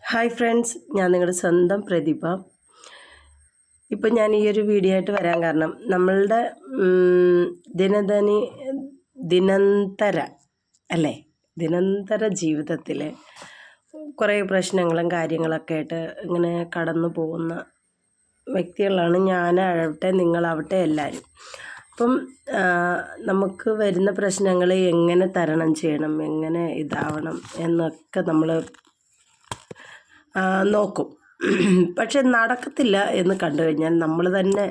Hi friends, ഞാൻ നിങ്ങളുടെ സ്വന്തം പ്രതിഭ. ഇപ്പം ഞാൻ ഈ ഒരു വീഡിയോ ആയിട്ട് വരാൻ കാരണം നമ്മളുടെ ദിനന്തര ജീവിതത്തിൽ കുറേ പ്രശ്നങ്ങളും കാര്യങ്ങളൊക്കെ ആയിട്ട് ഇങ്ങനെ കടന്നു പോകുന്ന വ്യക്തികളാണ് ഞാനാവട്ടെ നിങ്ങളാവട്ടെ എല്ലാവരും. അപ്പം നമുക്ക് വരുന്ന പ്രശ്നങ്ങൾ എങ്ങനെ തരണം ചെയ്യണം, എങ്ങനെ ഇതാവണം എന്നൊക്കെ നമ്മൾ നോക്കും. പക്ഷെ നടക്കത്തില്ല എന്ന് കണ്ടു കഴിഞ്ഞാൽ നമ്മൾ തന്നെ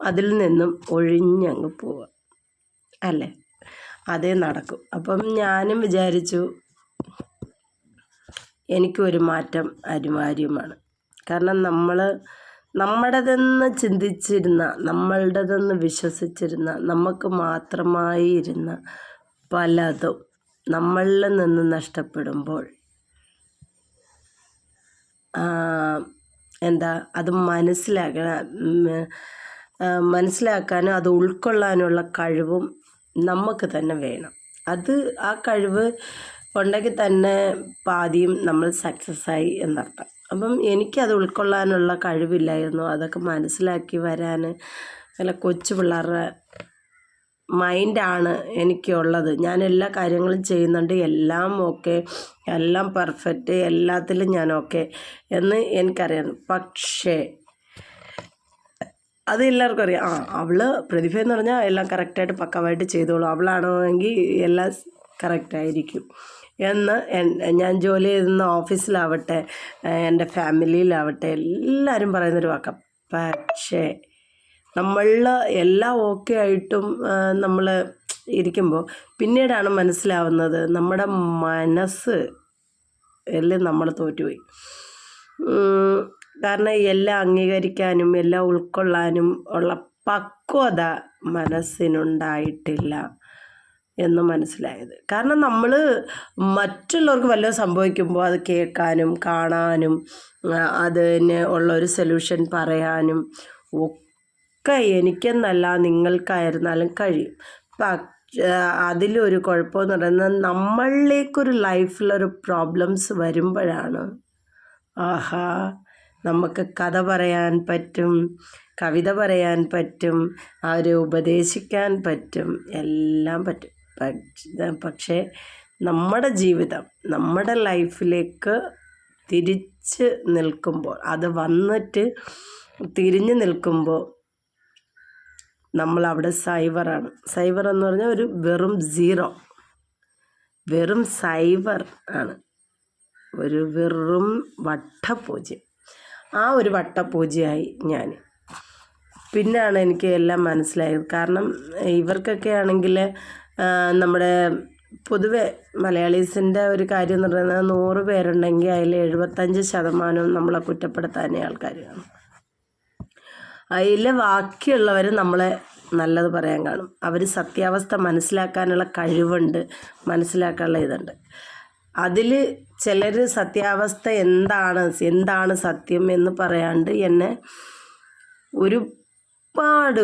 അതിൽ നിന്നും ഒഴിഞ്ഞങ്ങ് പോവുക, അല്ലേ? അതേ നടക്കും. അപ്പം ഞാനും വിചാരിച്ചു എനിക്കൊരു മാറ്റം അനിവാര്യമാണ്. കാരണം നമ്മുടേതെന്ന് ചിന്തിച്ചിരുന്ന, നമ്മളുടേതെന്ന് വിശ്വസിച്ചിരുന്ന, നമുക്ക് മാത്രമായി ഇരുന്ന പലതും നമ്മളിൽ നിന്ന് നഷ്ടപ്പെടുമ്പോൾ അത് മനസ്സിലാക്കാനും അത് ഉൾക്കൊള്ളാനുള്ള കഴിവും നമുക്ക് തന്നെ വേണം. ആ കഴിവ് ഉണ്ടെങ്കിൽ തന്നെ പാതിയും നമ്മൾ സക്സസ്സായി എന്നർത്ഥം. അപ്പം എനിക്കത് ഉൾക്കൊള്ളാനുള്ള കഴിവില്ലായിരുന്നു. അതൊക്കെ മനസ്സിലാക്കി വരാൻ അല്ല, കൊച്ചു പിള്ളേരുടെ മൈൻഡാണ് എനിക്കുള്ളത്. ഞാൻ എല്ലാ കാര്യങ്ങളും ചെയ്യുന്നുണ്ട്, എല്ലാം ഓക്കെ, എല്ലാം പെർഫെക്റ്റ്, എല്ലാത്തിലും ഞാൻ ഓക്കെ എന്ന് എനിക്കറിയാം. പക്ഷേ അത് എല്ലാവർക്കും അറിയാം. അവൾ പ്രതിഭ എന്ന് പറഞ്ഞാൽ എല്ലാം കറക്റ്റായിട്ട് പക്കവായിട്ട് ചെയ്തോളൂ, അവളാണെങ്കിൽ എല്ലാം കറക്റ്റായിരിക്കും എന്ന് ഞാൻ ജോലി ചെയ്യുന്ന ഓഫീസിലാവട്ടെ, എൻ്റെ ഫാമിലിയിലാവട്ടെ, എല്ലാവരും പറയുന്നൊരു വാക്കാണ്. പക്ഷേ എല്ലാം ഓക്കെ ആയിട്ടും നമ്മൾ ഇരിക്കുമ്പോൾ പിന്നീടാണ് മനസ്സിലാവുന്നത് നമ്മുടെ മനസ്സ് എല്ലാം നമ്മൾ തോറ്റുപോയി. കാരണം എല്ലാം അംഗീകരിക്കാനും എല്ലാം ഉൾക്കൊള്ളാനും ഉള്ള പക്വത മനസ്സിനുണ്ടായിട്ടില്ല എന്ന് മനസ്സിലായത്. കാരണം നമ്മൾ മറ്റുള്ളവർക്ക് വല്ലതും സംഭവിക്കുമ്പോൾ അത് കേൾക്കാനും കാണാനും അതിന് ഉള്ളൊരു സൊല്യൂഷൻ പറയാനും ഒക്കെ എനിക്കെന്നല്ല നിങ്ങൾക്കായിരുന്നാലും കഴിയും. അതിലൊരു കുഴപ്പമെന്ന് പറയുന്നത് നമ്മളിലേക്കൊരു ലൈഫിലൊരു പ്രോബ്ലംസ് വരുമ്പോഴാണ് നമുക്ക് കഥ പറയാൻ പറ്റും, കവിത പറയാൻ പറ്റും, അവരെ ഉപദേശിക്കാൻ പറ്റും, എല്ലാം പറ്റും. പക്ഷേ നമ്മുടെ ജീവിതം, നമ്മുടെ ലൈഫിലേക്ക് തിരിച്ച് നിൽക്കുമ്പോൾ, അത് വന്നിട്ട് തിരിഞ്ഞു നിൽക്കുമ്പോൾ നമ്മളവിടെ സൈവറാണ്. സൈവർ എന്ന് പറഞ്ഞാൽ ഒരു വെറും സീറോ, വെറും സൈവർ ആണ്, ഒരു വെറും വട്ടപൂജ്യം. ആ ഒരു വട്ടപൂജ്യമായി ഞാൻ. പിന്നെയാണ് എനിക്ക് എല്ലാം മനസ്സിലായത്. കാരണം ഇവർക്കൊക്കെ ആണെങ്കിൽ നമ്മുടെ പൊതുവെ മലയാളീസിൻ്റെ ഒരു കാര്യം എന്ന് പറയുന്നത് 100 പേരുണ്ടെങ്കിൽ അതിൽ 75% നമ്മളെ കുറ്റപ്പെടുത്താനേ ആൾക്കാരാണ്. അതിൽ ബാക്കിയുള്ളവർ നമ്മളെ നല്ലത് പറയാൻ കാണും. അവർ സത്യാവസ്ഥ മനസ്സിലാക്കാനുള്ള കഴിവുണ്ട്, മനസ്സിലാക്കാനുള്ള ഇതുണ്ട്. അതിൽ ചിലർ സത്യാവസ്ഥ എന്താണ് സത്യം എന്ന് പറയാണ്ട് എന്നെ ഒരുപാട്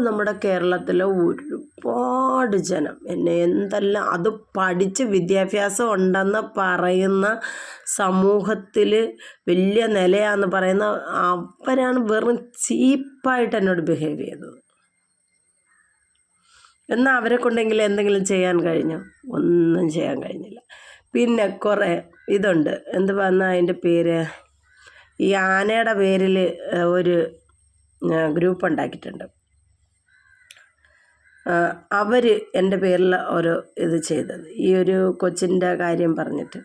നമ്മുടെ കേരളത്തിലെ ഒരുപാട് ജനം എന്നെ എന്തെല്ലാം, അത് പഠിച്ച് വിദ്യാഭ്യാസം ഉണ്ടെന്ന് പറയുന്ന സമൂഹത്തിൽ വലിയ നിലയാന്ന് പറയുന്ന അവരാണ് വെറും ചീപ്പായിട്ട് എന്നോട് ബിഹേവ് ചെയ്തത്. എന്നാൽ അവരെ കൊണ്ടെങ്കിലും എന്തെങ്കിലും ചെയ്യാൻ കഴിഞ്ഞോ? ഒന്നും ചെയ്യാൻ കഴിഞ്ഞില്ല. പിന്നെ കുറേ ഇതുണ്ട്, എന്ത് പറഞ്ഞാൽ അതിൻ്റെ പേര്, ഈ ആനയുടെ പേരിൽ ഒരു ഗ്രൂപ്പ് ഉണ്ടാക്കിയിട്ടുണ്ട്. അവർ എൻ്റെ പേരിൽ ഓരോ ഇത് ചെയ്തത്, ഈ ഒരു കൊച്ചിൻ്റെ കാര്യം പറഞ്ഞിട്ട്.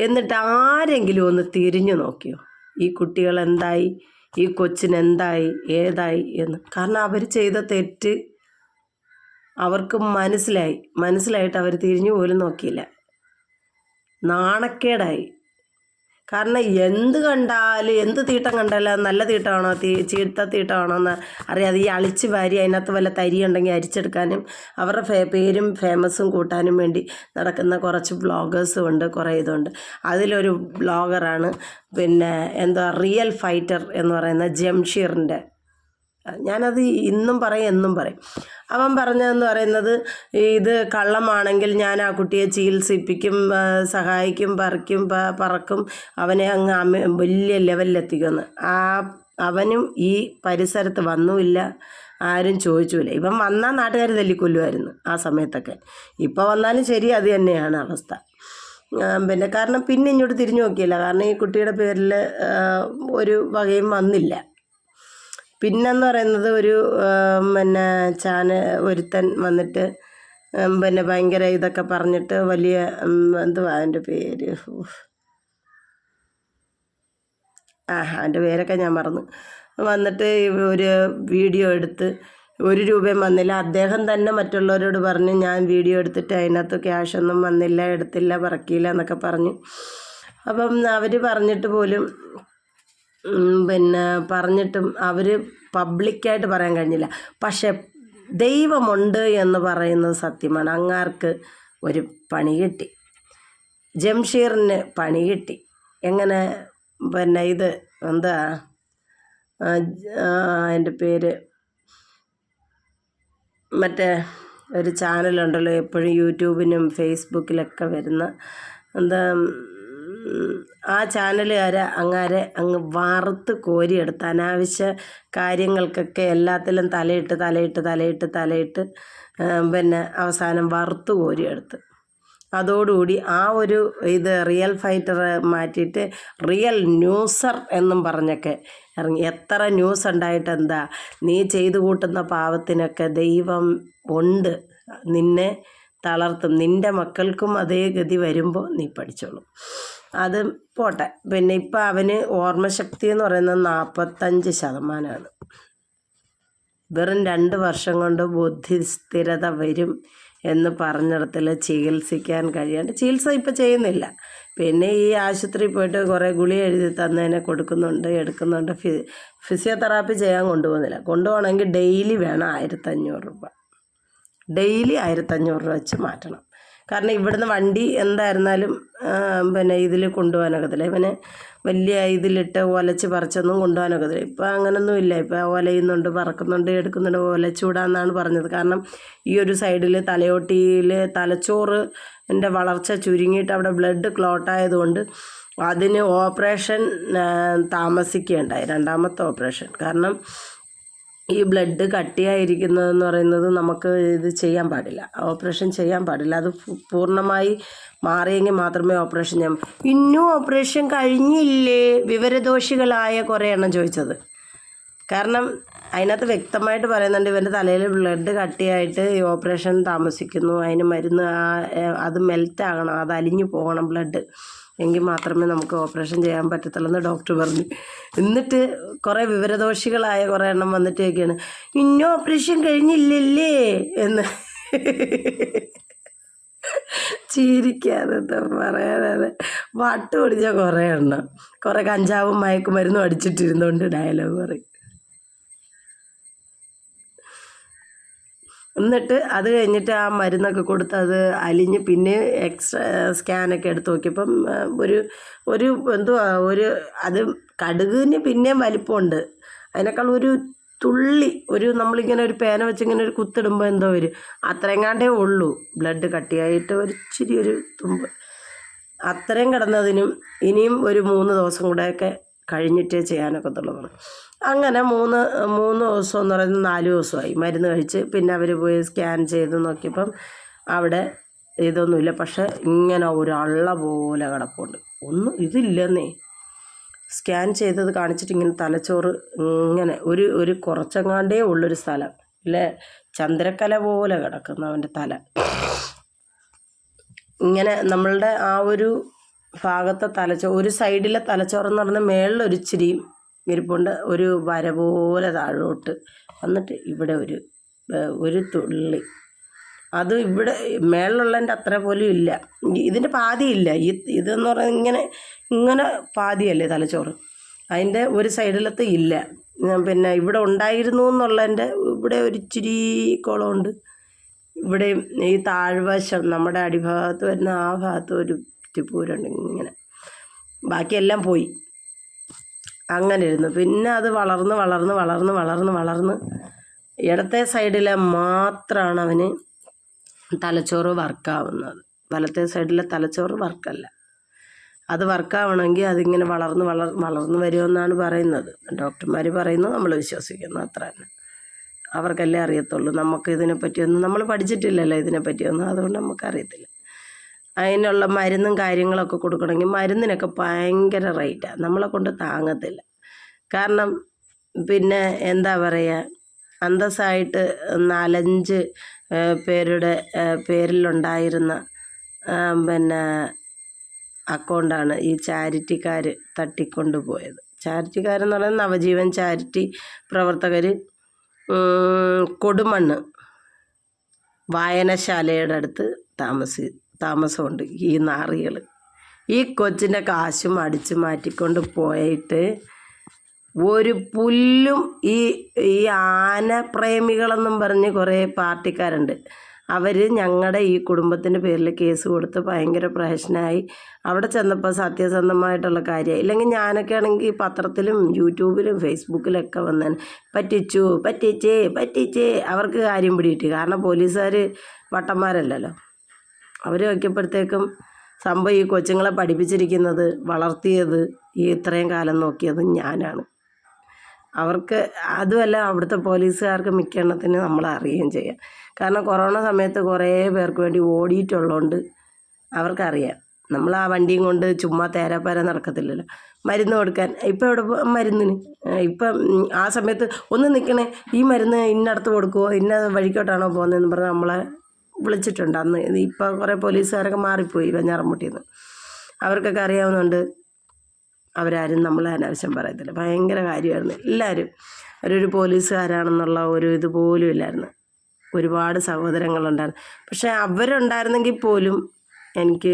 എന്നിട്ട് ആരെങ്കിലും ഒന്ന് തിരിഞ്ഞു നോക്കിയോ ഈ കുട്ടികൾ എന്തായി, ഈ കൊച്ചിനെന്തായി, ഏതായി എന്ന്? കാരണം അവർ ചെയ്ത തെറ്റ് അവർക്ക് മനസ്സിലായിട്ട് അവർ തിരിഞ്ഞു പോലും നോക്കിയില്ല. നാണക്കേടായി. കാരണം എന്ത് തീട്ടം കണ്ടാലും നല്ല തീട്ടമാണോ ചീത്ത തീട്ടമാണോ എന്ന് അറിയാതെ ഈ അളിച്ച് വാരി അതിനകത്ത് വല്ല തരി ഉണ്ടെങ്കിൽ അരിച്ചെടുക്കാനും അവരുടെ പേരും ഫേമസും കൂട്ടാനും വേണ്ടി നടക്കുന്ന കുറച്ച് വ്ളോഗേഴ്സും ഉണ്ട്, കുറേ ഇതുണ്ട്. അതിലൊരു വ്ളോഗറാണ് റിയൽ ഫൈറ്റർ എന്ന് പറയുന്ന ജംഷീറിൻ്റെ ഞാനത് ഇന്നും പറയും എന്നും പറയും. അവൻ പറഞ്ഞതെന്ന് പറയുന്നത്, ഇത് കള്ളമാണെങ്കിൽ ഞാൻ ആ കുട്ടിയെ ചികിത്സിപ്പിക്കും, സഹായിക്കും, പറക്കും, അവനെ അങ്ങ് വലിയ ലെവലിലെത്തിക്കുമെന്ന്. അവനും ഈ പരിസരത്ത് വന്നുമില്ല, ആരും ചോദിച്ചുമില്ല. ഇവൻ വന്നാൽ നാട്ടുകാർ തല്ലിക്കൊല്ലുമായിരുന്നു ആ സമയത്തൊക്കെ. ഇപ്പോൾ വന്നാലും ശരി അത് തന്നെയാണ് അവസ്ഥ. പിന്നെ കാരണം പിന്നെ ഇങ്ങോട്ട് തിരിഞ്ഞു നോക്കിയില്ല. കാരണം ഈ കുട്ടിയുടെ പേരിൽ ഒരു വകയും വന്നില്ല. പിന്നെന്ന് പറയുന്നത് ഒരു പിന്നെ ഒരുത്തൻ വന്നിട്ട് പിന്നെ ഭയങ്കര ഇതൊക്കെ പറഞ്ഞിട്ട് വലിയ എന്തുവാ അതിൻ്റെ പേര്, അതിൻ്റെ പേരൊക്കെ ഞാൻ മറന്നു. വന്നിട്ട് ഒരു വീഡിയോ എടുത്ത് 1 രൂപയും വന്നില്ല. അദ്ദേഹം തന്നെ മറ്റുള്ളവരോട് പറഞ്ഞ് ഞാൻ വീഡിയോ എടുത്തിട്ട് അതിനകത്ത് ക്യാഷൊന്നും വന്നില്ല, എടുത്തില്ല, പറക്കിയില്ല എന്നൊക്കെ പറഞ്ഞു. അപ്പം അവർ പറഞ്ഞിട്ട് പോലും പിന്നെ പറഞ്ഞിട്ടും അവർ പബ്ലിക്കായിട്ട് പറയാൻ കഴിഞ്ഞില്ല. പക്ഷെ ദൈവമുണ്ട് എന്ന് പറയുന്നത് സത്യമാണ്. അങ്ങാർക്ക് ഒരു പണി കിട്ടി, ജംഷീറിന് പണി കിട്ടി. എങ്ങനെ പിന്നെ ഇത് എന്താ അതിൻ്റെ പേര്, മറ്റേ ഒരു ചാനലുണ്ടല്ലോ എപ്പോഴും യൂട്യൂബിനും ഫേസ്ബുക്കിലൊക്കെ വരുന്ന, എന്താ ആ ചാനലുകാരെ അങ്ങ് വറുത്ത് കോരിയെടുത്ത് അനാവശ്യ കാര്യങ്ങൾക്കൊക്കെ എല്ലാത്തിലും തലയിട്ട് പിന്നെ അവസാനം വറുത്ത് കോരിയെടുത്ത്. അതോടുകൂടി ആ ഒരു ഇത് റിയൽ ഫൈറ്റർ മാറ്റിയിട്ട് റിയൽ ന്യൂസർ എന്നും പറഞ്ഞൊക്കെ ഇറങ്ങി. എത്ര ന്യൂസ് ഉണ്ടായിട്ട് എന്താ, നീ ചെയ്തു കൂട്ടുന്ന പാവത്തിനൊക്കെ ദൈവം ഉണ്ട്, നിന്നെ തളർത്തും, നിൻ്റെ മക്കൾക്കും അതേ ഗതി വരുമ്പോൾ നീ പഠിച്ചോളും. അത് പോട്ടെ. പിന്നെ ഇപ്പം അവന് ഓർമ്മശക്തി എന്ന് പറയുന്നത് 45%. വെറും 2 വർഷം കൊണ്ട് ബുദ്ധിസ്ഥിരത വരും എന്ന് പറഞ്ഞിടത്തിൽ ചികിത്സിക്കാൻ കഴിയാണ്ട് ചികിത്സ ഇപ്പം ചെയ്യുന്നില്ല. പിന്നെ ഈ ആശുപത്രിയിൽ പോയിട്ട് കുറേ ഗുളിക എഴുതി തന്നതിനെ എടുക്കുന്നുണ്ട്. ഫിസിയോതെറാപ്പി ചെയ്യാൻ കൊണ്ടുപോകുന്നില്ല. കൊണ്ടുപോകണമെങ്കിൽ ഡെയിലി വേണം 1500 രൂപ. ഡെയിലി 1500 രൂപ വെച്ച് മാറ്റണം. കാരണം ഇവിടുന്ന് വണ്ടി എന്തായിരുന്നാലും പിന്നെ ഇതിൽ കൊണ്ടുപോകാനൊക്കത്തില്ല. ഇവനെ വലിയ ഇതിലിട്ട് ഒലച്ച് പറിച്ചൊന്നും കൊണ്ടുപോകാനൊക്കത്തില്ല. ഇപ്പം അങ്ങനൊന്നും ഇല്ല. ഇപ്പം ഒലയുന്നുണ്ട്, പറക്കുന്നുണ്ട്, എടുക്കുന്നുണ്ട്. ഒലച്ചൂടാന്നാണ് പറഞ്ഞത്. കാരണം ഈ ഒരു സൈഡിൽ തലയോട്ടിയിൽ തലച്ചോറിൻ്റെ വളർച്ച ചുരുങ്ങിയിട്ട് അവിടെ ബ്ലഡ് ക്ലോട്ടായതുകൊണ്ട് അതിന് ഓപ്പറേഷൻ താമസിക്കുകയുണ്ടായി, 2ാമത്തെ ഓപ്പറേഷൻ. കാരണം ഈ ബ്ലഡ് കട്ടിയായിരിക്കുന്നതെന്ന് പറയുന്നത് നമുക്ക് ഇത് ചെയ്യാൻ പാടില്ല, ഓപ്പറേഷൻ ചെയ്യാൻ പാടില്ല. അത് പൂർണ്ണമായി മാറിയെങ്കിൽ മാത്രമേ ഓപ്പറേഷൻ ചെയ്യാൻ. ഇന്നും ഓപ്പറേഷൻ കഴിഞ്ഞില്ലേ വിവരദോഷികളായ കുറേ എണ്ണം ചോദിച്ചത്. കാരണം അതിനകത്ത് വ്യക്തമായിട്ട് പറയുന്നുണ്ട് ഇവൻ്റെ തലയിൽ ബ്ലഡ് കട്ടിയായിട്ട് ഈ ഓപ്പറേഷൻ താമസിക്കുന്നു, അതിന് മരുന്ന് അത് മെൽറ്റാകണം, അത് അലിഞ്ഞു പോകണം ബ്ലഡ്, എങ്കിൽ മാത്രമേ നമുക്ക് ഓപ്പറേഷൻ ചെയ്യാൻ പറ്റത്തുള്ളൂ ഡോക്ടർ പറഞ്ഞു. എന്നിട്ട് കുറേ വിവരദോഷികളായ കുറേ എണ്ണം വന്നിട്ടൊക്കെയാണ് ഇന്നും ഓപ്പറേഷൻ കഴിഞ്ഞില്ലല്ലേ എന്ന് ചിരിക്കാതെ പറയാതെ വട്ട് പിടിച്ച കുറേ എണ്ണം, കുറേ കഞ്ചാവും മയക്കുമരുന്നും അടിച്ചിട്ടിരുന്നുകൊണ്ട് ഡയലോഗ് പറയും. എന്നിട്ട് അത് കഴിഞ്ഞിട്ട് ആ മരുന്നൊക്കെ കൊടുത്ത് അത് അലിഞ്ഞ് പിന്നെ എക്സ്ട്രാ സ്കാനൊക്കെ എടുത്ത് നോക്കിയപ്പം ഒരു എന്തുവാ അത് കടുകിന് പിന്നെയും വലിപ്പമുണ്ട്, അതിനേക്കാൾ ഒരു തുള്ളി നമ്മളിങ്ങനെ ഒരു പേന വെച്ചിങ്ങനെ ഒരു കുത്തിടുമ്പോൾ എന്തോ അത്രയെങ്ങാണ്ടേ ഉള്ളൂ ബ്ലഡ് കട്ടിയായിട്ട് ഇച്ചിരി ഒരു തുമ്പ്. അത്രയും കിടന്നതിനും ഇനിയും ഒരു 3 ദിവസം കൂടെയൊക്കെ കഴിഞ്ഞിട്ടേ ചെയ്യാനൊക്കത്തുള്ളൂ. അങ്ങനെ 3 ദിവസം എന്ന് പറയുന്നത് 4 ദിവസമായി മരുന്ന് കഴിച്ച്. പിന്നെ അവർ പോയി സ്കാൻ ചെയ്ത് നോക്കിയപ്പം അവിടെ ഇതൊന്നുമില്ല. പക്ഷെ ഇങ്ങനെ ഒരു അള്ള പോലെ കിടപ്പുണ്ട്, ഒന്നും ഇതില്ലെന്നേ. സ്കാൻ ചെയ്തത് കാണിച്ചിട്ട് ഇങ്ങനെ തലച്ചോറ് ഇങ്ങനെ ഒരു കുറച്ചെങ്ങാണ്ടേ ഉള്ളൊരു സ്ഥലം ഇല്ലേ, ചന്ദ്രക്കല പോലെ കിടക്കുന്നു അവൻ്റെ തല. ഇങ്ങനെ നമ്മളുടെ ആ ഒരു ഭാഗത്തെ ഒരു സൈഡിലെ തലച്ചോറെന്ന് പറഞ്ഞാൽ മേളിലൊരിച്ചിരിയും ഇരിപ്പുണ്ട്, ഒരു വര പോലെ താഴോട്ട് വന്നിട്ട് ഇവിടെ ഒരു തുള്ളി, അത് ഇവിടെ മേളിലുള്ളതിൻ്റെ അത്ര പോലും ഇല്ല, ഇതിൻ്റെ പാതിയില്ല. ഇതെന്ന് പറഞ്ഞാൽ ഇങ്ങനെ പാതിയല്ലേ തലച്ചോറ്, അതിൻ്റെ ഒരു സൈഡിലത്തെ ഇല്ല. പിന്നെ ഇവിടെ ഉണ്ടായിരുന്നു എന്നുള്ളതിൻ്റെ ഇവിടെ ഒരു ഇച്ചിരി കുളമുണ്ട്. ഇവിടെ ഈ താഴ്വശം നമ്മുടെ അടിഭാഗത്ത് വരുന്ന ആ ഭാഗത്ത് ഒരു ടിപ്പൂരുണ്ട് ഇങ്ങനെ, ബാക്കിയെല്ലാം പോയി. അങ്ങനെ ഇരുന്നു. പിന്നെ അത് വളർന്ന് വളർന്ന് വളർന്ന് വളർന്ന് വളർന്ന് ഇടത്തെ സൈഡിലെ മാത്രമാണ് അവന് തലച്ചോറ് വർക്കാവുന്നത്. വലത്തെ സൈഡിലെ തലച്ചോറ് വർക്കല്ല. അത് വർക്കാവണമെങ്കിൽ അതിങ്ങനെ വളർന്ന് വരുമെന്നാണ് പറയുന്നത്. ഡോക്ടർമാർ പറയുന്നു, നമ്മൾ വിശ്വസിക്കുന്നു, അത്ര തന്നെ. അവർക്കല്ലേ അറിയത്തുള്ളൂ. നമുക്ക് ഇതിനെപ്പറ്റിയൊന്നും നമ്മൾ പഠിച്ചിട്ടില്ലല്ലോ ഇതിനെപ്പറ്റിയൊന്നും, അതുകൊണ്ട് നമുക്കറിയത്തില്ല. അതിനുള്ള മരുന്നും കാര്യങ്ങളൊക്കെ കൊടുക്കണമെങ്കിൽ മരുന്നിനൊക്കെ ഭയങ്കര റേറ്റാണ്, നമ്മളെ കൊണ്ട് താങ്ങത്തില്ല. കാരണം പിന്നെ എന്താ പറയുക, അന്തസ്സായിട്ട് 4-5 പേരുടെ പേരിലുണ്ടായിരുന്ന പിന്നെ അക്കൗണ്ടാണ് ഈ ചാരിറ്റിക്കാർ തട്ടിക്കൊണ്ട് പോയത്. ചാരിറ്റിക്കാരെന്ന് പറയുന്നത് നവജീവൻ ചാരിറ്റി പ്രവർത്തകർ കൊടുമണ്ണ് വായനശാലയുടെ അടുത്ത് താമസമുണ്ട് ഈ നാറികൾ. ഈ കൊച്ചിൻ്റെ കാശും അടിച്ചു മാറ്റിക്കൊണ്ട് പോയിട്ട് ഒരു പുല്ലും ഈ ആന പ്രേമികളെന്നും പറഞ്ഞ് കുറേ പാർട്ടിക്കാരുണ്ട്. അവർ ഞങ്ങളുടെ ഈ കുടുംബത്തിൻ്റെ പേരിൽ കേസ് കൊടുത്ത് ഭയങ്കര പ്രശ്നമായി. അവിടെ ചെന്നപ്പോൾ സത്യസന്ധമായിട്ടുള്ള കാര്യമായി. ഇല്ലെങ്കിൽ ഞാനൊക്കെ ആണെങ്കിൽ പത്രത്തിലും യൂട്യൂബിലും ഫേസ്ബുക്കിലൊക്കെ വന്നേൻ പറ്റിച്ചേ അവർക്ക് കാര്യം പിടികിട്ടി. കാരണം പോലീസുകാർ വട്ടന്മാരല്ലല്ലോ. അവർ വയ്ക്കപ്പോഴത്തേക്കും സംഭവം ഈ കൊച്ചുങ്ങളെ പഠിപ്പിച്ചിരിക്കുന്നത്, വളർത്തിയത്, ഈ ഇത്രയും കാലം നോക്കിയത് ഞാനാണ്. അവർക്ക് അതുമല്ല, അവിടുത്തെ പോലീസുകാർക്ക് മിക്കെണ്ണത്തിന് നമ്മളെ അറിയുകയും ചെയ്യാം. കാരണം കൊറോണ സമയത്ത് കുറേ പേർക്ക് വേണ്ടി ഓടിയിട്ടുള്ളതുകൊണ്ട് അവർക്കറിയാം. നമ്മൾ ആ വണ്ടിയും കൊണ്ട് ചുമ്മാ തേരാപ്പാര നടക്കത്തില്ലല്ലോ. മരുന്ന് കൊടുക്കാൻ ഇപ്പം ഇവിടെ മരുന്നിന് ഇപ്പം ആ സമയത്ത് ഒന്ന് നിൽക്കണേ, ഈ മരുന്ന് ഇന്നടത്ത് കൊടുക്കുമോ, ഇന്ന വഴിക്കോട്ടാണോ പോകുന്നതെന്ന് പറഞ്ഞ് നമ്മളെ വിളിച്ചിട്ടുണ്ട് അന്ന്. ഇപ്പം കുറേ പോലീസുകാരൊക്കെ മാറിപ്പോയി വെഞ്ഞാറമ്മൂട്ടിന്ന്. അവർക്കൊക്കെ അറിയാവുന്നതുകൊണ്ട് അവരാരും നമ്മളെ അനാവശ്യം പറയത്തില്ല. ഭയങ്കര കാര്യമായിരുന്നു എല്ലാവരും. അവരൊരു പോലീസുകാരാണെന്നുള്ള ഒരു ഇതുപോലും ഇല്ലായിരുന്നു. ഒരുപാട് സഹോദരങ്ങളുണ്ടായിരുന്നു. പക്ഷേ അവരുണ്ടായിരുന്നെങ്കിൽ പോലും എനിക്ക്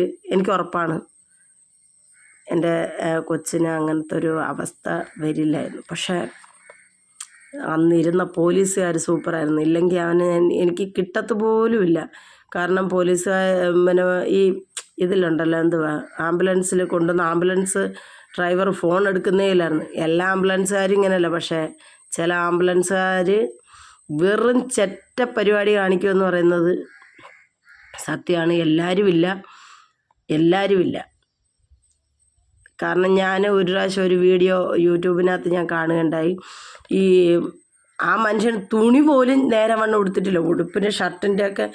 ഉറപ്പാണ് എൻ്റെ കൊച്ചിന് അങ്ങനത്തെ ഒരു അവസ്ഥ വരില്ലായിരുന്നു. പക്ഷേ അന്നിരുന്ന പോലീസുകാർ സൂപ്പറായിരുന്നു. ഇല്ലെങ്കിൽ എനിക്ക് കിട്ടത്ത് പോലുമില്ല. കാരണം പോലീസുകാർ പിന്നെ ഈ ഇതിലുണ്ടല്ലോ, എന്തുവാ, ആംബുലൻസിൽ കൊണ്ടുവന്ന ആംബുലൻസ് ഡ്രൈവർ ഫോൺ എടുക്കുന്നേ ഇല്ലായിരുന്നു. എല്ലാ ആംബുലൻസുകാരും ഇങ്ങനെയല്ല. പക്ഷേ ചില ആംബുലൻസുകാർ വെറും ചെറ്റ പരിപാടി കാണിക്കുമെന്ന് പറയുന്നത് സത്യമാണ്. എല്ലാവരും ഇല്ല. കാരണം ഞാൻ ഒരു പ്രാവശ്യം ഒരു വീഡിയോ യൂട്യൂബിനകത്ത് ഞാൻ കാണുകയുണ്ടായി. ആ മനുഷ്യൻ തുണി പോലും നേരെ വണ്ണം ഉടുത്തിട്ടില്ല. ഉടുപ്പിൻ്റെ ഷർട്ടിൻ്റെ ഒക്കെ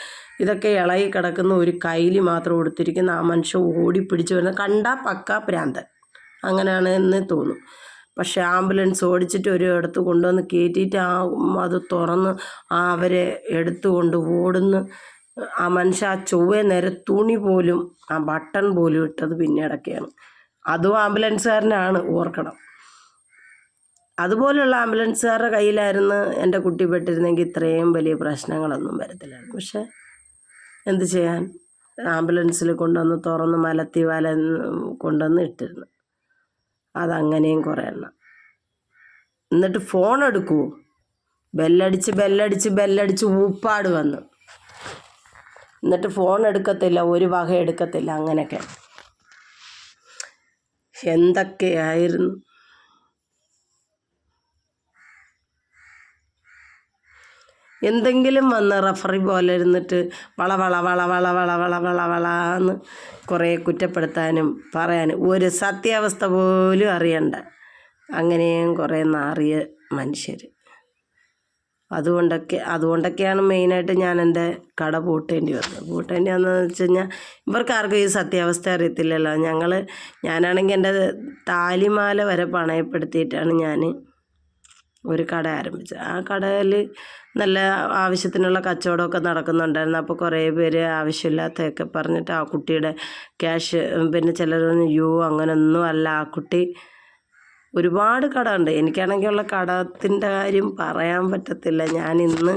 ഇതൊക്കെ ഇളകി കിടക്കുന്ന ഒരു കൈലി മാത്രം ഉടുത്തിരിക്കുന്ന ആ മനുഷ്യൻ ഓടിപ്പിടിച്ച് വരുന്ന കണ്ടാൽ പക്കാ പ്രാന്തൻ, അങ്ങനെയാണെന്ന് തോന്നും. പക്ഷേ ആംബുലൻസ് ഓടിച്ചിട്ട് ഒരു ഇടത്ത് കൊണ്ടുവന്ന് കയറ്റിയിട്ട് അത് തുറന്ന് അവരെ എടുത്തുകൊണ്ട് ഓടുന്നു. ആ മനുഷ്യ ആ ചൊവ്വേ നേരെ തുണി പോലും ആ ബട്ടൺ പോലും ഇട്ടത് പിന്നീടൊക്കെയാണ്. അതും ആംബുലൻസുകാരനാണ്, ഓർക്കണം. അതുപോലുള്ള ആംബുലൻസുകാരുടെ കയ്യിലായിരുന്നു എൻ്റെ കുട്ടി പെട്ടിരുന്നെങ്കിൽ ഇത്രയും വലിയ പ്രശ്നങ്ങളൊന്നും വരത്തില്ലായിരുന്നു. പക്ഷേ എന്ത് ചെയ്യാൻ, ആംബുലൻസിൽ കൊണ്ടുവന്ന് തുറന്ന് മലത്തി കൊണ്ടുവന്ന് ഇട്ടിരുന്നു. അതങ്ങനെയും കുറേ എണ്ണം. എന്നിട്ട് ഫോൺ എടുക്കൂ, ബെല്ലടിച്ച് ഊപ്പാട് വന്നു. എന്നിട്ട് ഫോൺ എടുക്കത്തില്ല, ഒരു വക എടുക്കത്തില്ല. അങ്ങനെയൊക്കെ എന്തൊക്കെയായിരുന്നു. എന്തെങ്കിലും വന്ന് റഫറി പോലെ ഇരുന്നിട്ട് വളന്ന് കുറേ കുറ്റപ്പെടുത്താനും പറയാനും ഒരു സത്യാവസ്ഥ പോലും അറിയണ്ട. അങ്ങനെയും കുറേ നാറിയ മനുഷ്യർ. അതുകൊണ്ടൊക്കെയാണ് മെയിനായിട്ട് ഞാൻ എൻ്റെ കട പൂട്ടേണ്ടി വന്നതെന്ന് വെച്ച് കഴിഞ്ഞാൽ ഇവർക്കാർക്കും ഈ സത്യാവസ്ഥ അറിയത്തില്ലല്ലോ. ഞാനാണെങ്കിൽ എൻ്റെ താലിമാല വരെ പണയപ്പെടുത്തിയിട്ടാണ് ഞാൻ ഒരു കട ആരംഭിച്ചത്. ആ കടയിൽ നല്ല ആവശ്യത്തിനുള്ള കച്ചവടമൊക്കെ നടക്കുന്നുണ്ടായിരുന്നു. അപ്പോൾ കുറേ പേര് ആവശ്യമില്ലാത്തതൊക്കെ പറഞ്ഞിട്ട് ആ കുട്ടിയുടെ ക്യാഷ്, പിന്നെ ചിലർ അങ്ങനെയൊന്നും അല്ല, ആ കുട്ടി ഒരുപാട് കടമുണ്ട്. എനിക്കാണെങ്കിൽ ഉള്ള കടത്തിൻ്റെ കാര്യം പറയാൻ പറ്റത്തില്ല. ഞാനിന്ന്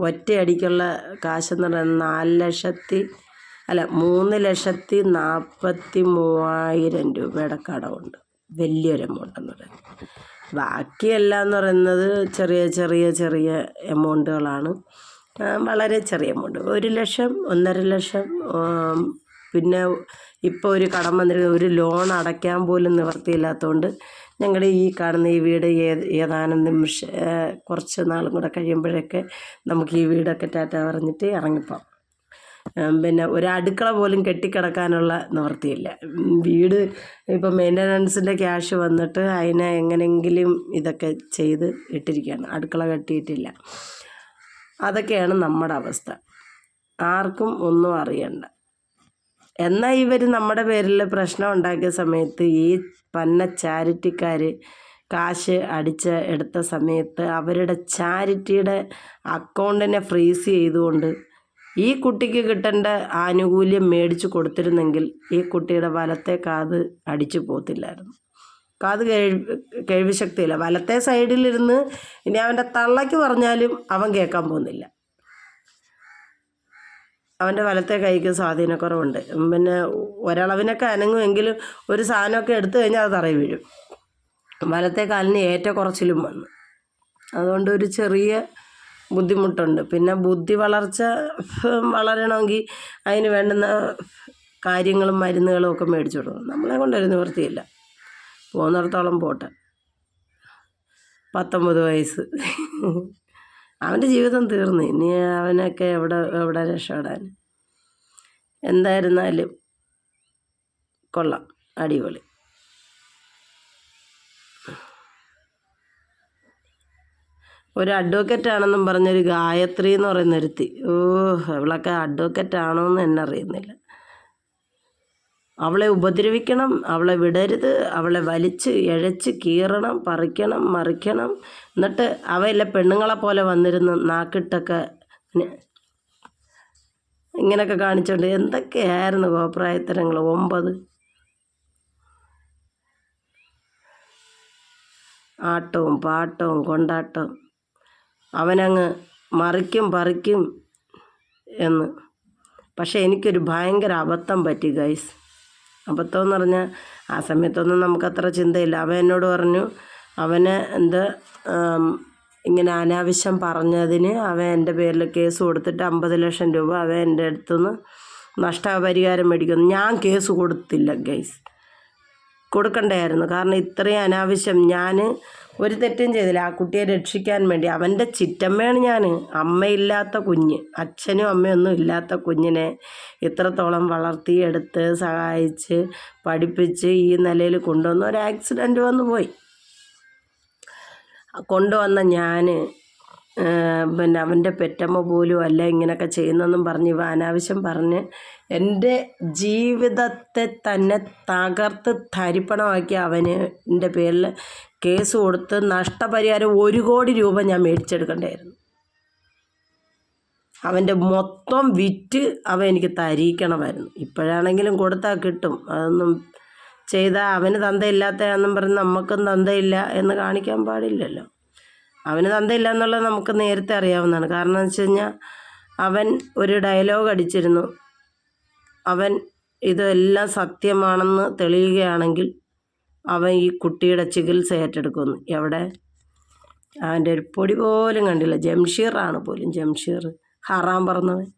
ഒറ്റയടിക്കുള്ള കാശെന്ന് പറയുന്നത് 3,43,000 രൂപയുടെ കടമുണ്ട്. വലിയൊരു എമൗണ്ട് എന്ന് പറയുന്നത്. ബാക്കിയെല്ലാം എന്ന് പറയുന്നത് ചെറിയ എമൗണ്ടുകളാണ്. വളരെ ചെറിയ എമൗണ്ട്. 1 ലക്ഷം, 1.5 ലക്ഷം, പിന്നെ ഇപ്പോൾ ഒരു കടം വന്നിരുന്ന ഒരു ലോൺ അടയ്ക്കാൻ പോലും നിവർത്തിയില്ലാത്തതുകൊണ്ട് ഞങ്ങളുടെ ഈ കാണുന്ന ഈ വീട് ഏതാനും കുറച്ച് നാളും കൂടെ കഴിയുമ്പോഴൊക്കെ നമുക്ക് ഈ വീടൊക്കെ ടാറ്റ പറഞ്ഞിട്ട് ഇറങ്ങിപ്പോം. പിന്നെ ഒരു അടുക്കള പോലും കെട്ടിക്കിടക്കാനുള്ള നിവൃത്തിയില്ല. വീട് ഇപ്പം മെയിൻ്റനൻസിൻ്റെ ക്യാഷ് വന്നിട്ട് അതിനെ എങ്ങനെയെങ്കിലും ഇതൊക്കെ ചെയ്ത് ഇട്ടിരിക്കുകയാണ്. അടുക്കള കെട്ടിയിട്ടില്ല. അതൊക്കെയാണ് നമ്മുടെ അവസ്ഥ. ആർക്കും ഒന്നും അറിയണ്ട. എന്നാൽ ഇവർ നമ്മുടെ പേരിൽ പ്രശ്നം ഉണ്ടാക്കിയ സമയത്ത് ഈ പന്ന ചാരിറ്റിക്കാർ കാശ് എടുത്ത സമയത്ത് അവരുടെ ചാരിറ്റിയുടെ അക്കൗണ്ടിനെ ഫ്രീസ് ചെയ്തുകൊണ്ട് ഈ കുട്ടിക്ക് കിട്ടേണ്ട ആനുകൂല്യം മേടിച്ചു കൊടുത്തിരുന്നെങ്കിൽ ഈ കുട്ടിയുടെ വലത്തെ കാത് അടിച്ചു പോകത്തില്ലായിരുന്നു. കാത് കേൾവി ശക്തിയില്ല. വലത്തെ സൈഡിലിരുന്ന് ഇനി അവൻ്റെ തള്ളയ്ക്ക് പറഞ്ഞാലും അവൻ കേൾക്കാൻ പോകുന്നില്ല. അവൻ്റെ വലത്തെ കൈക്ക് സ്വാധീനക്കുറവുണ്ട്. പിന്നെ ഒരളവിനൊക്കെ അനങ്ങുമെങ്കിലും ഒരു സാധനമൊക്കെ എടുത്തു കഴിഞ്ഞാൽ അത് തറയിൽ വീഴും. വലത്തെ കാലിന് ഏറ്റക്കുറച്ചിലും വന്നു. അതുകൊണ്ട് ഒരു ചെറിയ ബുദ്ധിമുട്ടുണ്ട്. പിന്നെ ബുദ്ധി വളർച്ച വളരണമെങ്കിൽ അതിന് വേണ്ടുന്ന കാര്യങ്ങളും മരുന്നുകളും ഒക്കെ മേടിച്ചു കൊടുക്കണം. നമ്മളെ കൊണ്ടൊരു നിവൃത്തിയില്ല. പോകുന്നിടത്തോളം പോട്ടെ. 19 വയസ്സ്, അവൻ്റെ ജീവിതം തീർന്നു. ഇനി അവനൊക്കെ എവിടെ രക്ഷപ്പെടാൻ. എന്തായിരുന്നാലും കൊള്ളാം, അടിപൊളി. ഒരു അഡ്വക്കറ്റാണെന്നും പറഞ്ഞൊരു ഗായത്രി എന്ന് പറയുന്ന ഒരുത്തി, അവളൊക്കെ അഡ്വക്കറ്റാണോ എന്ന് എന്നെ അറിയുന്നില്ല. അവളെ ഉപദ്രവിക്കണം, അവളെ വിടരുത്, അവളെ വലിച്ച് ഇഴച്ച് കീറണം, പറിക്കണം, മറിക്കണം. എന്നിട്ട് അവയിലെ പെണ്ണുങ്ങളെ പോലെ വന്നിരുന്ന് നാക്കിട്ടൊക്കെ ഇങ്ങനെയൊക്കെ കാണിച്ചോണ്ട് എന്തൊക്കെയായിരുന്നു കോപ്രായത്തരങ്ങൾ. 9 ആട്ടവും പാട്ടവും കൊണ്ടാട്ടവും. അവനങ്ങ് മറിക്കും പറിക്കും എന്ന്. പക്ഷേ എനിക്കൊരു ഭയങ്കര അബദ്ധം പറ്റി ഗൈസ്. അബദ്ധം എന്ന് പറഞ്ഞാൽ ആ സമയത്തൊന്നും നമുക്കത്ര ചിന്തയില്ല. അവൻ എന്നോട് പറഞ്ഞു, അവന് ഇങ്ങനെ അനാവശ്യം പറഞ്ഞതിന് അവൻ എൻ്റെ പേരിൽ കേസ് കൊടുത്തിട്ട് 50 ലക്ഷം രൂപ അവൻ എൻ്റെ അടുത്തുനിന്ന് നഷ്ടപരിഹാരം മേടിക്കുന്നു. ഞാൻ കേസ് കൊടുത്തില്ല ഗൈസ്. കൊടുക്കണ്ടായിരുന്നു. കാരണം ഇത്രയും അനാവശ്യം ഞാൻ ഒരു തെറ്റും ചെയ്തില്ല. ആ കുട്ടിയെ രക്ഷിക്കാൻ വേണ്ടി അവൻ്റെ ചിറ്റമ്മയാണ് ഞാൻ. അമ്മയില്ലാത്ത കുഞ്ഞ്, അച്ഛനും അമ്മയൊന്നും ഇല്ലാത്ത കുഞ്ഞിനെ ഇത്രത്തോളം വളർത്തിയെടുത്ത് സഹായിച്ച് പഠിപ്പിച്ച് ഈ നിലയിൽ കൊണ്ടുവന്ന ഒരു ആക്സിഡൻറ്റ് വന്നു പോയി. കൊണ്ടുവന്ന ഞാൻ പിന്നെ അവൻ്റെ പെറ്റമ്മ പോലും അല്ല ഇങ്ങനെയൊക്കെ ചെയ്യുന്നതെന്നും പറഞ്ഞ് ഇവ അനാവശ്യം പറഞ്ഞ് എൻ്റെ ജീവിതത്തെ തന്നെ തകർത്ത് തരിപ്പണമാക്കി അവന് എൻ്റെ പേരിൽ കേസ് കൊടുത്ത് നഷ്ടപരിഹാരം 1 കോടി രൂപ ഞാൻ മേടിച്ചെടുക്കണ്ടായിരുന്നു. അവൻ്റെ മൊത്തം വിറ്റ് അവൻ എനിക്ക് തരിക്കണമായിരുന്നു. ഇപ്പോഴാണെങ്കിലും കൊടുത്താൽ കിട്ടും. അതൊന്നും ചെയ്താൽ അവന് തന്തയില്ലാത്തതാണെന്നും പറഞ്ഞ് നമുക്കും തന്തയില്ല എന്ന് കാണിക്കാൻ പാടില്ലല്ലോ. അവന് തന്തയില്ല എന്നുള്ളത് നമുക്ക് നേരത്തെ അറിയാവുന്നതാണ്. കാരണം എന്ന് വെച്ച് കഴിഞ്ഞാൽ അവൻ ഒരു ഡയലോഗ് അടിച്ചിരുന്നു, അവൻ ഇതെല്ലാം സത്യമാണെന്ന് തെളിയുകയാണെങ്കിൽ അവൻ ഈ കുട്ടിയുടെ ചികിത്സ ഏറ്റെടുക്കുമെന്ന്. എവിടെ? അവൻ്റെ ഒരു പൊടി പോലും കണ്ടില്ല. ജംഷീറാണ് പോലും, ജംഷീർ ഹറാം പറഞ്ഞവൻ.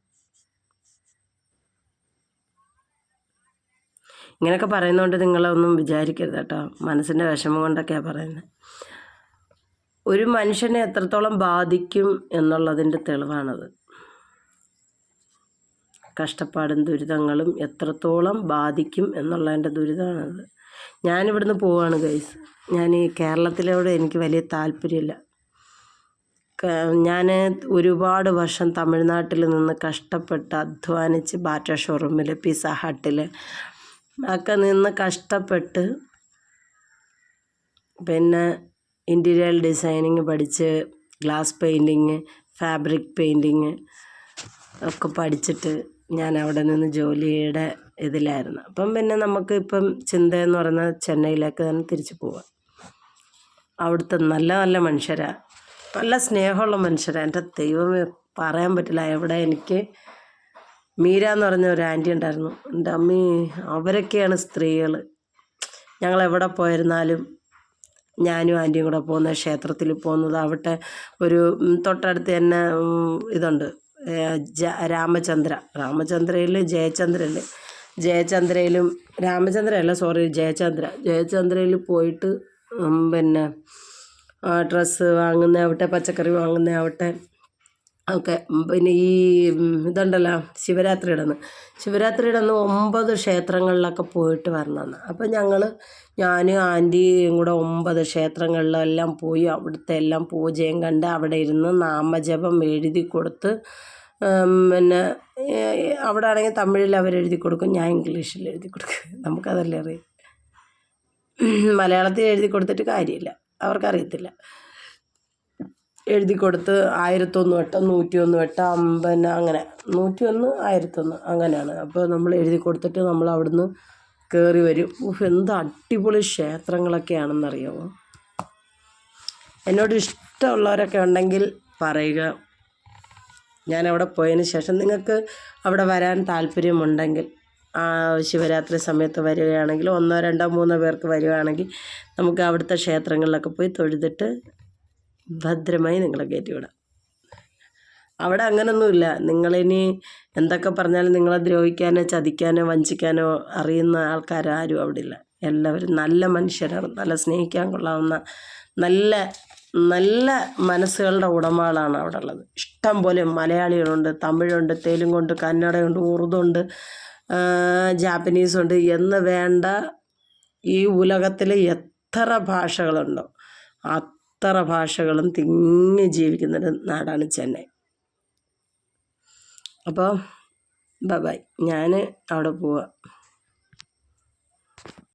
ഇങ്ങനെയൊക്കെ പറയുന്നതുകൊണ്ട് നിങ്ങളൊന്നും വിചാരിക്കരുത് കേട്ടോ. മനസ്സിൻ്റെ വിഷമം കൊണ്ടൊക്കെയാണ് പറയുന്നത്. ഒരു മനുഷ്യനെ എത്രത്തോളം ബാധിക്കും എന്നുള്ളതിൻ്റെ തെളിവാണത്. കഷ്ടപ്പാടും ദുരിതങ്ങളും എത്രത്തോളം ബാധിക്കും എന്നുള്ളതിൻ്റെ ദുരിതമാണത്. ഞാനിവിടുന്ന് പോവുകയാണ് ഗൈസ്. ഞാൻ ഈ കേരളത്തിലോട് എനിക്ക് വലിയ താല്പര്യമില്ല. ഞാൻ ഒരുപാട് വർഷം തമിഴ്നാട്ടിൽ നിന്ന് കഷ്ടപ്പെട്ട് അധ്വാനിച്ച് ബാറ്റ ഷോറൂമിൽ, പിസ്സ ഹട്ടിൽ ഒക്കെ നിന്ന് കഷ്ടപ്പെട്ട് പിന്നെ ഇൻറ്റീരിയർ ഡിസൈനിങ് പഠിച്ച് ഗ്ലാസ് പെയിൻറ്റിങ്, ഫാബ്രിക് പെയിൻറ്റിങ് ഒക്കെ പഠിച്ചിട്ട് ഞാൻ അവിടെ നിന്ന് ജോലിയുടെ ഇതിലായിരുന്നു. അപ്പം പിന്നെ നമുക്ക് ഇപ്പം ചിന്തയെന്ന് പറയുന്നത് ചെന്നൈയിലേക്ക് തന്നെ തിരിച്ചു പോവാം. അവിടുത്തെ നല്ല നല്ല മനുഷ്യരാണ്, നല്ല സ്നേഹമുള്ള മനുഷ്യരാണ്. എൻ്റെ ദൈവമേ പറയാൻ പറ്റില്ല. എവിടെ എനിക്ക് മീര എന്ന് പറഞ്ഞ ഒരു ആൻറ്റി ഉണ്ടായിരുന്നു. എൻ്റെ അമ്മീ, അവരൊക്കെയാണ് സ്ത്രീകൾ. ഞങ്ങളെവിടെ പോയിരുന്നാലും ഞാനും ആൻറ്റിയും കൂടെ പോകുന്നത്, ക്ഷേത്രത്തിൽ പോകുന്നത്, അവിടെ ഒരു തൊട്ടടുത്ത് തന്നെ ഇതുണ്ട്, രാമചന്ദ്രയിൽ ജയചന്ദ്രയിൽ ജയചന്ദ്രയിലും ജയചന്ദ്രയിൽ പോയിട്ട് പിന്നെ ഡ്രസ്സ് വാങ്ങുന്നതാവട്ടെ, പച്ചക്കറി വാങ്ങുന്നതാവട്ടെ ഒക്കെ. പിന്നെ ഈ ഇതുണ്ടല്ലോ ശിവരാത്രിയുടെ അന്ന് 9 ക്ഷേത്രങ്ങളിലൊക്കെ പോയിട്ട് വരണമെന്ന്. അപ്പം ഞാനും ആൻറ്റിയും കൂടെ 9 ക്ഷേത്രങ്ങളിലെല്ലാം പോയി അവിടുത്തെ എല്ലാം പൂജയും കണ്ട് അവിടെ ഇരുന്ന് നാമജപം എഴുതി കൊടുത്ത്, പിന്നെ അവിടെ ആണെങ്കിൽ തമിഴിൽ അവരെഴുതി കൊടുക്കും, ഞാൻ ഇംഗ്ലീഷിൽ എഴുതി കൊടുക്കും. നമുക്കതല്ലേ അറിയാം. മലയാളത്തിൽ എഴുതി കൊടുത്തിട്ട് കാര്യമില്ല, അവർക്കറിയത്തില്ല. എഴുതി കൊടുത്ത് 1001 വട്ടം 101 വട്ടം പിന്നെ അങ്ങനെ 101 1001 അങ്ങനെയാണ്. അപ്പോൾ നമ്മൾ എഴുതി കൊടുത്തിട്ട് നമ്മൾ അവിടുന്ന് കയറി വരും. എന്ത് അടിപൊളി ക്ഷേത്രങ്ങളൊക്കെയാണെന്നറിയാമോ. എന്നോട് ഇഷ്ടമുള്ളവരൊക്കെ ഉണ്ടെങ്കിൽ പറയുക. ഞാൻ അവിടെ പോയതിന് ശേഷം നിങ്ങൾക്ക് അവിടെ വരാൻ താല്പര്യമുണ്ടെങ്കിൽ ശിവരാത്രി സമയത്ത് വരികയാണെങ്കിൽ 1, 2, 3 പേർക്ക് വരികയാണെങ്കിൽ നമുക്ക് അവിടുത്തെ ക്ഷേത്രങ്ങളിലൊക്കെ പോയി തൊഴുതിട്ട് ഭദ്രമായി നിങ്ങളെ കയറ്റിവിടാം. അവിടെ അങ്ങനൊന്നുമില്ല. നിങ്ങളിനി എന്തൊക്കെ പറഞ്ഞാലും നിങ്ങളെ ദ്രോഹിക്കാനോ ചതിക്കാനോ വഞ്ചിക്കാനോ അറിയുന്ന ആൾക്കാരും അവിടെ ഇല്ല. എല്ലാവരും നല്ല മനുഷ്യരാണ്, നല്ല സ്നേഹിക്കാൻ കൊള്ളാവുന്ന നല്ല നല്ല മനസ്സുകളുടെ ഉടമകളാണ് അവിടെ ഉള്ളത്. ഇഷ്ടം പോലെ മലയാളികളുണ്ട്, തമിഴുണ്ട്, തെലുങ്കുണ്ട്, കന്നഡയുണ്ട്, ഉറുദുണ്ട്, ജാപ്പനീസുണ്ട് എന്ന് വേണ്ട ഈ ഉലകത്തിൽ എത്ര ഭാഷകളുണ്ടോ അത്ര ഭാഷകളും തിങ്ങി ജീവിക്കുന്നൊരു നാടാണ് ചെന്നൈ. അപ്പോൾ ബൈ, ഞാൻ അവിടെ പോവാം.